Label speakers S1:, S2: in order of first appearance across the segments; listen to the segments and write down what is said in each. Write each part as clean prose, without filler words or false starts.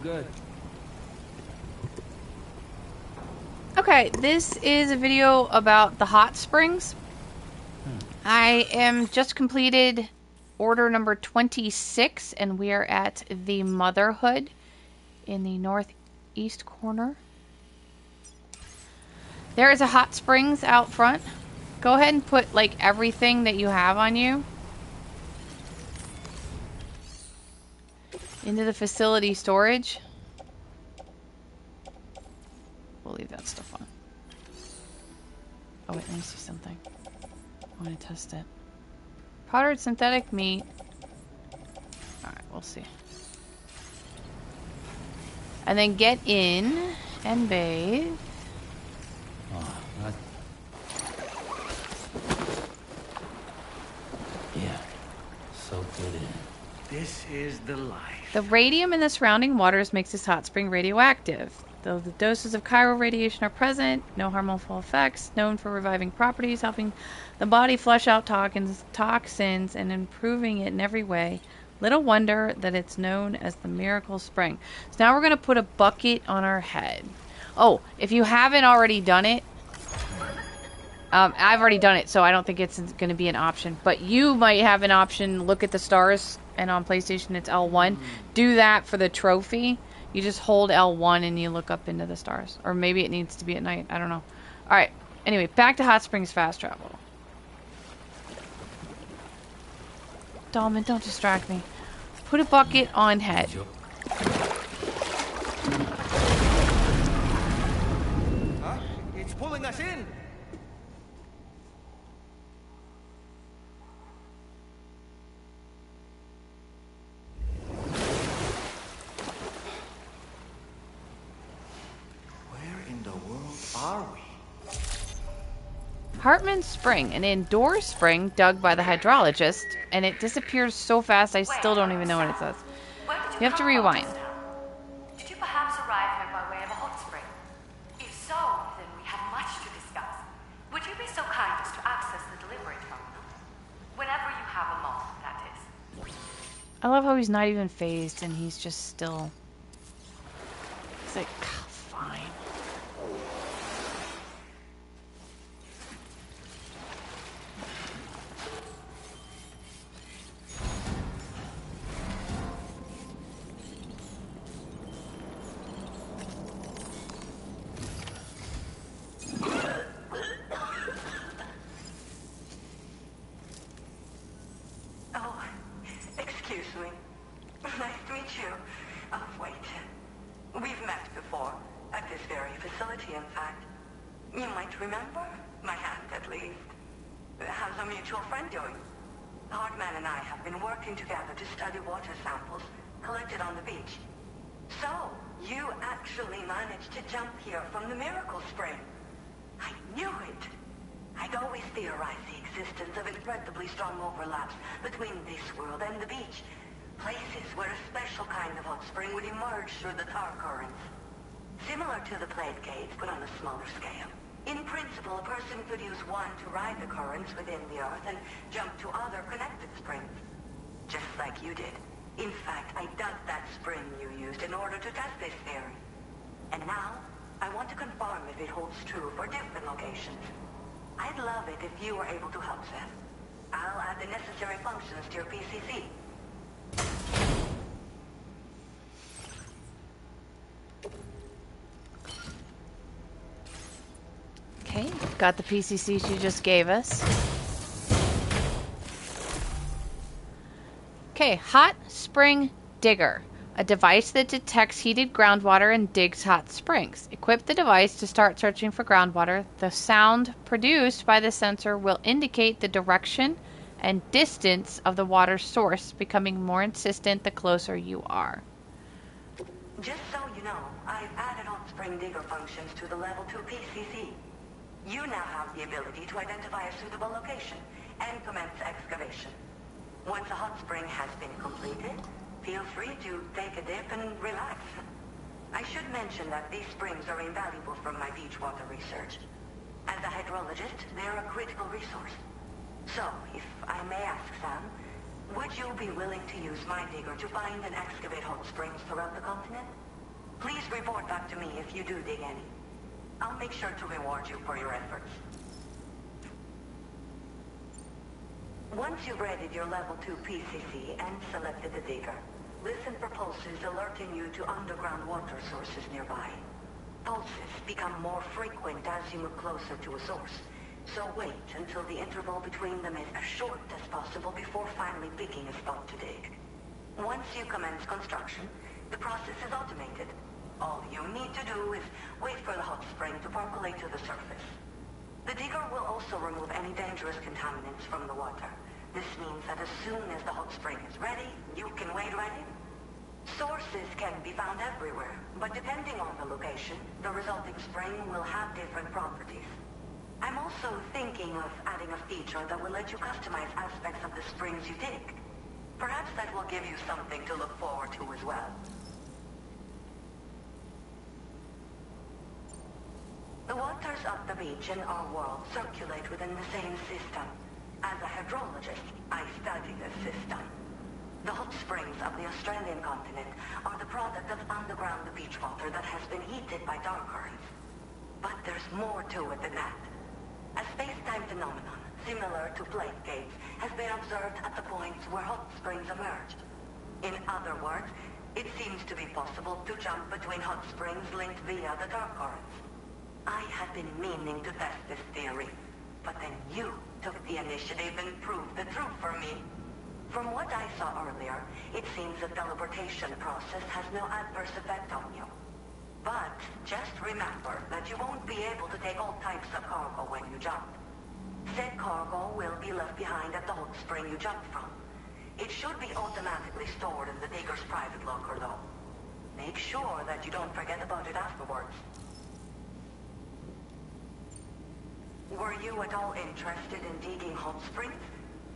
S1: good.
S2: Okay, this is a video about the hot springs. I am just completed order number 26, and we are at the Motherhood in the northeast corner. There is a hot springs out front. Go ahead and put like everything that you have on you into the facility storage. We'll leave that stuff on. Oh wait, let me see something. I want to test it. Powdered synthetic meat. Alright, we'll see. And then get in and bathe.
S1: Oh, that... Yeah, so good in.
S3: This is the life.
S2: The radium in the surrounding waters makes this hot spring radioactive. Though the doses of chiral radiation are present, no harmful effects, known for reviving properties, helping the body flush out toxins, and improving it in every way. Little wonder that it's known as the miracle spring. So now we're going to put a bucket on our head. Oh, if you haven't already done it, I've already done it, so I don't think it's going to be an option. But you might have an option. Look at the stars, and on PlayStation it's L1. Do that for the trophy. You just hold L1 and you look up into the stars. Or maybe it needs to be at night. I don't know. Alright. Anyway, back to Hot Springs Fast Travel. Dolman, don't distract me. Put a bucket on head.
S3: Huh? It's pulling us in. Are we?
S2: Hartman Spring, an indoor spring dug by the hydrologist, and it disappears so fast I still don't even know what it says. You have to rewind.
S4: Did you perhaps arrive here by way of a hot spring? If so, then we have much to discuss. Would you be so kind as to access the delivery terminal? Whenever you have a moment, that is.
S2: I love how he's not even phased and he's just still... He's like, fine.
S5: To the plate gauge, but on a smaller scale. In principle, a person could use one to ride the currents within the Earth and jump to other connected springs. Just like you did. In fact, I dug that spring you used in order to test this theory. And now, I want to confirm if it holds true for different locations. I'd love it if you were able to help, Seth. I'll add the necessary functions to your PCC.
S2: Okay, got the PCC she just gave us. Okay, Hot Spring Digger. A device that detects heated groundwater and digs hot springs. Equip the device to start searching for groundwater. The sound produced by the sensor will indicate the direction and distance of the water source, becoming more insistent the closer you are.
S5: Just so you know, I've added Hot Spring Digger functions to the Level 2 PCC. You now have the ability to identify a suitable location and commence excavation. Once a hot spring has been completed, feel free to take a dip and relax. I should mention that these springs are invaluable from my beach water research. As a hydrologist, they're a critical resource. So, if I may ask, Sam, would you be willing to use my digger to find and excavate hot springs throughout the continent? report back to me if you do dig any. I'll make sure to reward you for your efforts. Once you've readied your level 2 PCC and selected the digger, listen for pulses alerting you to underground water sources nearby. Pulses become more frequent as you move closer to a source, so wait until the interval between them is as short as possible before finally picking a spot to dig. Once you commence construction, the process is automated. All you need to do is wait for the hot spring to percolate to the surface. The digger will also remove any dangerous contaminants from the water. This means that as soon as the hot spring is ready, you can wade right in. Sources can be found everywhere, but depending on the location, the resulting spring will have different properties. I'm also thinking of adding a feature that will let you customize aspects of the springs you dig. Perhaps that will give you something to look forward to as well. The waters of the beach in our world circulate within the same system. As a hydrologist, I study this system. The hot springs of the Australian continent are the product of underground beach water that has been heated by dark currents. But there's more to it than that. A space-time phenomenon, similar to plate gates, has been observed at the points where hot springs emerge. In other words, it seems to be possible to jump between hot springs linked via the dark currents. I had been meaning to test this theory, but then you took the initiative and proved the truth for me. From what I saw earlier, it seems the teleportation process has no adverse effect on you. But just remember that you won't be able to take all types of cargo when you jump. Said cargo will be left behind at the hot spring you jumped from. It should be automatically stored in the digger's private locker, though. Make sure that you don't forget about it afterwards. Were you at all interested in digging hot springs?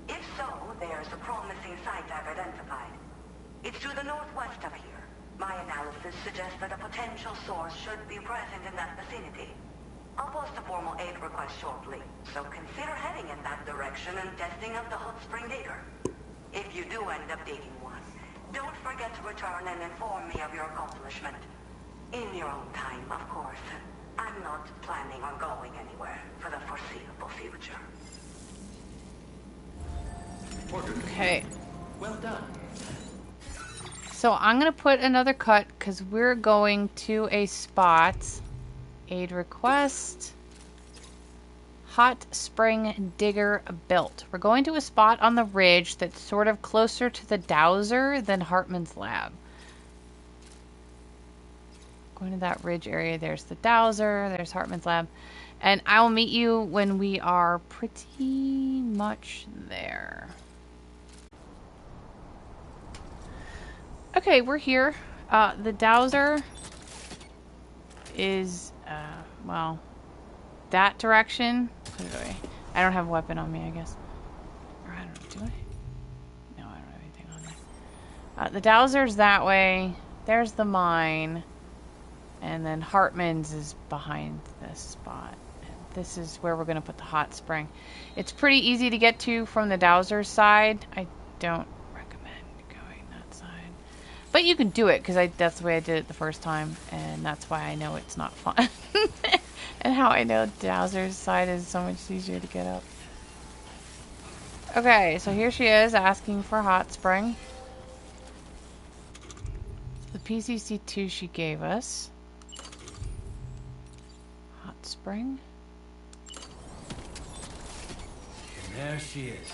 S5: If so, there's a promising site I've identified. It's to the northwest of here. My analysis suggests that a potential source should be present in that vicinity. I'll post a formal aid request shortly, so consider heading in that direction and testing out the hot spring digger. If you do end up digging one, don't forget to return and inform me of your accomplishment. In your own time, of course. I'm not planning on going anywhere for the foreseeable future.
S2: Okay.
S1: Well done.
S2: So I'm going to put another cut because we're going to a spot. Aid request. Hot spring digger built. We're going to a spot on the ridge that's sort of closer to the dowser than Hartman's lab. Going to that ridge area. There's the dowser. There's Hartman's lab. And I will meet you when we are pretty much there. Okay, we're here. The dowser is, well, that direction. Put it away. I don't have a weapon on me, I guess. Or I don't know, do I? No, I don't have anything on me. The dowser's that way. There's the mine. And then Hartman's is behind this spot. This is where we're going to put the hot spring. It's pretty easy to get to from the dowser's side. I don't recommend going that side. But you can do it, because that's the way I did it the first time. And that's why I know it's not fun. And how I know dowser's side is so much easier to get up. Okay, so here she is asking for hot spring. The PCC2 she gave us. Hot spring.
S1: And there she is.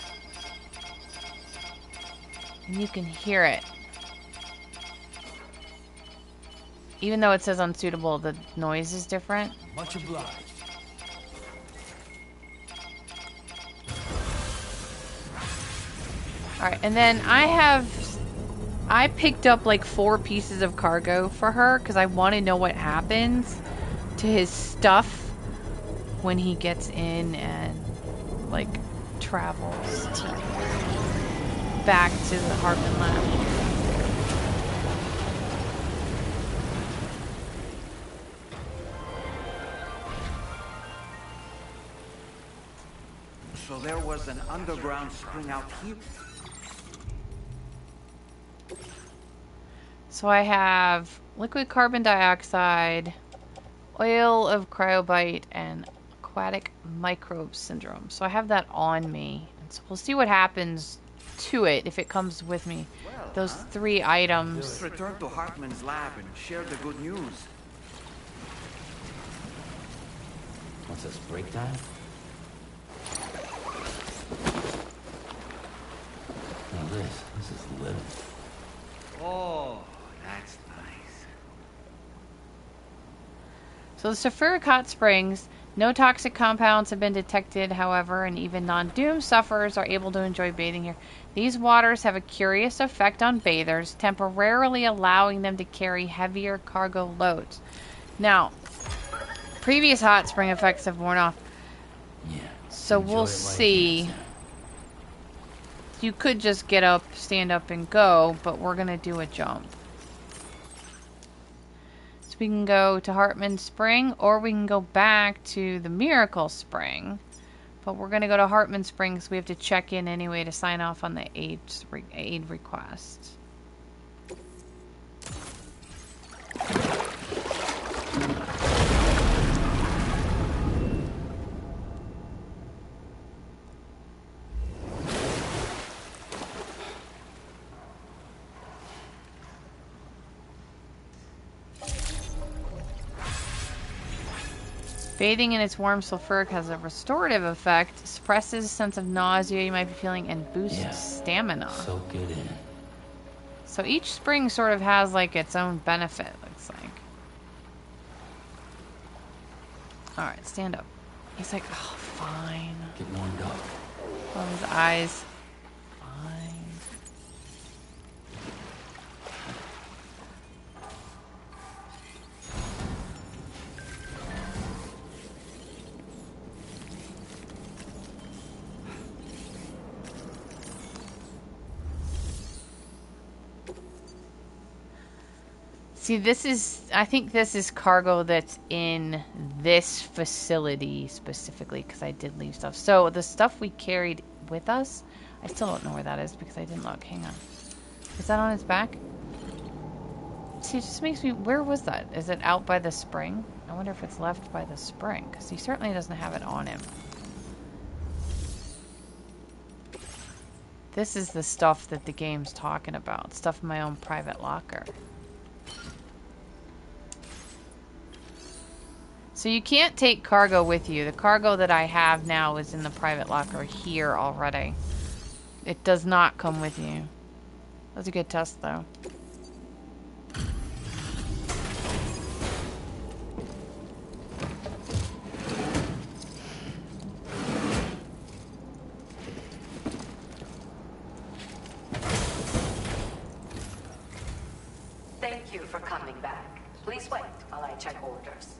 S2: And you can hear it. Even though it says unsuitable, the noise is different.
S1: Much obliged.
S2: Alright, and then I picked up like 4 pieces of cargo for her because I want to know what happens to his stuff when he gets in and like travels back to the Hartman lab.
S3: So there was an underground spring out here?
S2: So I have liquid carbon dioxide, oil of cryobite, and aquatic microbe syndrome. So I have that on me. And so we'll see what happens to it if it comes with me.
S3: Well,
S2: Those
S3: huh?
S2: 3 items.
S3: Let's return to Hartman's lab and share the good news.
S1: What's this, break time? Now this is living.
S3: Oh, that's nice.
S2: So the sulfuric hot springs, no toxic compounds have been detected, however, and even non-doom sufferers are able to enjoy bathing here. These waters have a curious effect on bathers, temporarily allowing them to carry heavier cargo loads. Now, previous hot spring effects have worn off,
S1: Yeah.
S2: so
S1: enjoy
S2: we'll
S1: it while you
S2: see.
S1: can, Sam.
S2: You could just get up, stand up, and go, but we're going to do a jump. So we can go to Hartman Spring, or we can go back to the Miracle Spring. But we're going to go to Hartman Spring, so we have to check in anyway to sign off on the aid request. Bathing in its warm sulfuric has a restorative effect, suppresses a sense of nausea you might be feeling, and boosts stamina.
S1: Soak it in.
S2: So each spring sort of has like its own benefit, looks like. Alright, stand up. He's like, oh, fine.
S1: Get warmed up.
S2: Oh, his eyes. Fine. See, I think this is cargo that's in this facility specifically, because I did leave stuff. So the stuff we carried with us, I still don't know where that is because I didn't look. Hang on. Is that on his back? See, it just makes me, where was that? Is it out by the spring? I wonder if it's left by the spring, because he certainly doesn't have it on him. This is the stuff that the game's talking about. Stuff in my own private locker. So you can't take cargo with you. The cargo that I have now is in the private locker here already. It does not come with you. That was a good test, though.
S4: Thank you for coming back. Please wait while I check orders.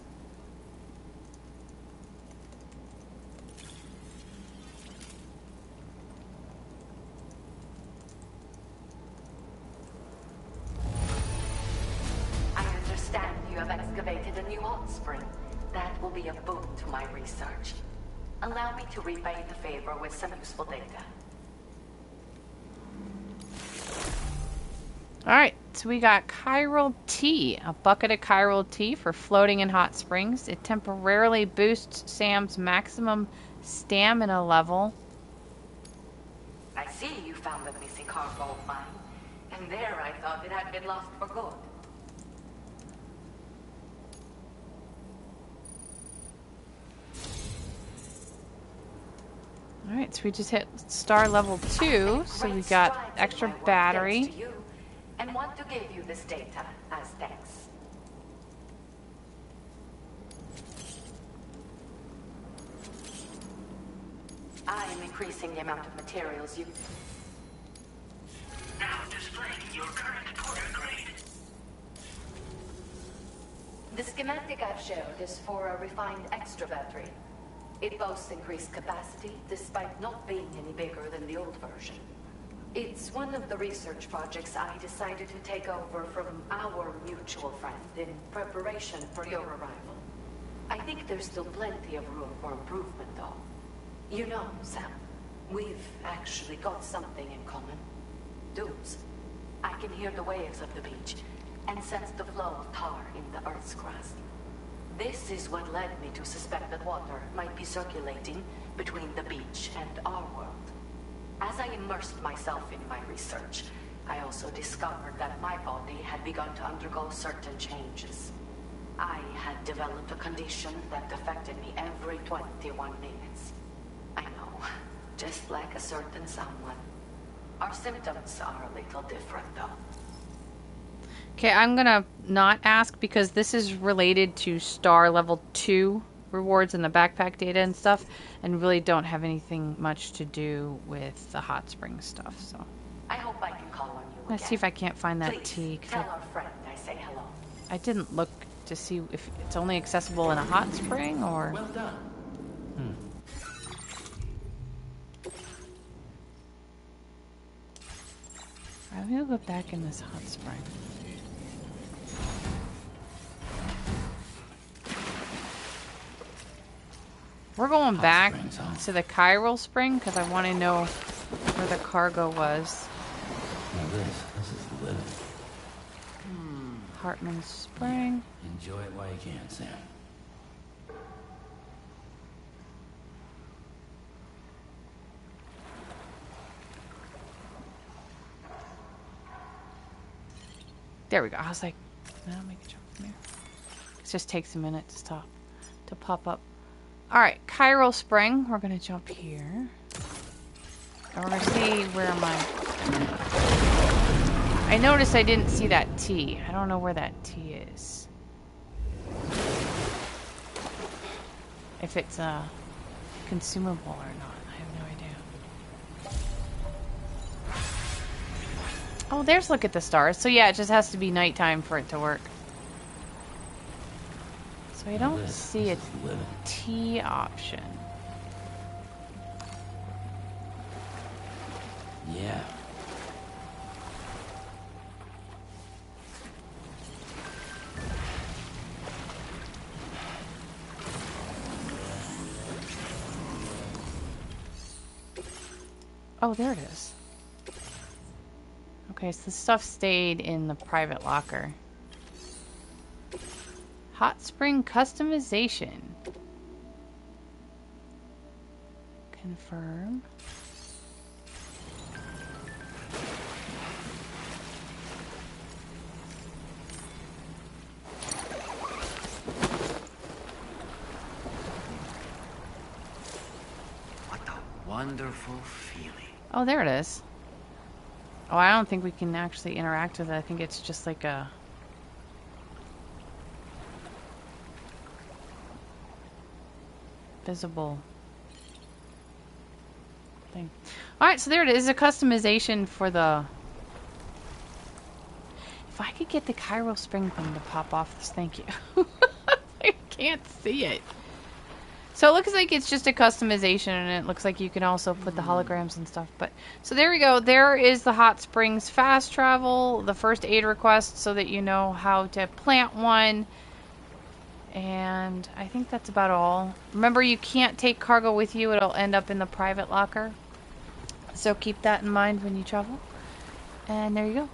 S4: I understand you have excavated a new hot spring. That will be a boon to my research. Allow me to repay the favor with some useful data.
S2: Alright, so we got chiral tea. A bucket of chiral tea for floating in hot springs. It temporarily boosts Sam's maximum stamina level.
S4: I see you found the missing cargo of mine, and there I thought it had been lost for good.
S2: Alright, so we just hit star level 2, so we got extra battery.
S4: And want to give you this data as thanks. I am increasing the amount of materials you...
S5: Now displaying your current order grade.
S4: The schematic I've showed is for a refined extra battery. It boasts increased capacity, despite not being any bigger than the old version. It's one of the research projects I decided to take over from our mutual friend in preparation for your arrival. I think there's still plenty of room for improvement, though. You know, Sam, we've actually got something in common. Dudes. I can hear the waves of the beach. and sensed the flow of tar in the Earth's crust. This is what led me to suspect that water might be circulating between the beach and our world. As I immersed myself in my research, I also discovered that my body had begun to undergo certain changes. I had developed a condition that affected me every 21 minutes. I know, just like a certain someone. Our symptoms are a little different, though.
S2: Okay, I'm gonna not ask because this is related to star level 2 rewards in the backpack data and stuff, and really don't have anything much to do with the hot spring stuff, so.
S4: I hope I can call on you again.
S2: Let's see if I can't find that
S4: Please,
S2: tea. 'Cause
S4: tell our friend I say hello.
S2: I didn't look to see if it's only accessible in a hot spring or...
S1: Well done.
S2: I'm gonna go back in this hot spring. We're going back
S1: springs, huh?
S2: to the chiral spring because I want to know where the cargo was.
S1: Now this is living.
S2: Hartman's Spring.
S1: Enjoy it while you can, Sam.
S2: There we go. I was like, no, make a jump from here. It just takes a minute to stop, to pop up. All right, Chiral Spring. We're gonna jump here. And we're gonna see where I noticed I didn't see that T. I don't know where that T is. If it's a consumable or not, I have no idea. Oh, there's Look at the Stars. So yeah, it just has to be nighttime for it to work. So I don't see a T option.
S1: Yeah.
S2: Oh, there it is. Okay, so the stuff stayed in the private locker. Hot spring customization. Confirm.
S3: What a wonderful feeling.
S2: Oh, there it is. Oh, I don't think we can actually interact with it. I think it's just like a... visible thing. Alright, so there it is. A customization for the... If I could get the Chiral Spring thing to pop off this, thank you. I can't see it. So it looks like it's just a customization, and it looks like you can also put the holograms and stuff. But so there we go. There is the Hot Springs fast travel, the first aid request, so that you know how to plant one. And I think that's about all. Remember, you can't take cargo with you. It'll end up in the private locker. So keep that in mind when you travel. And there you go.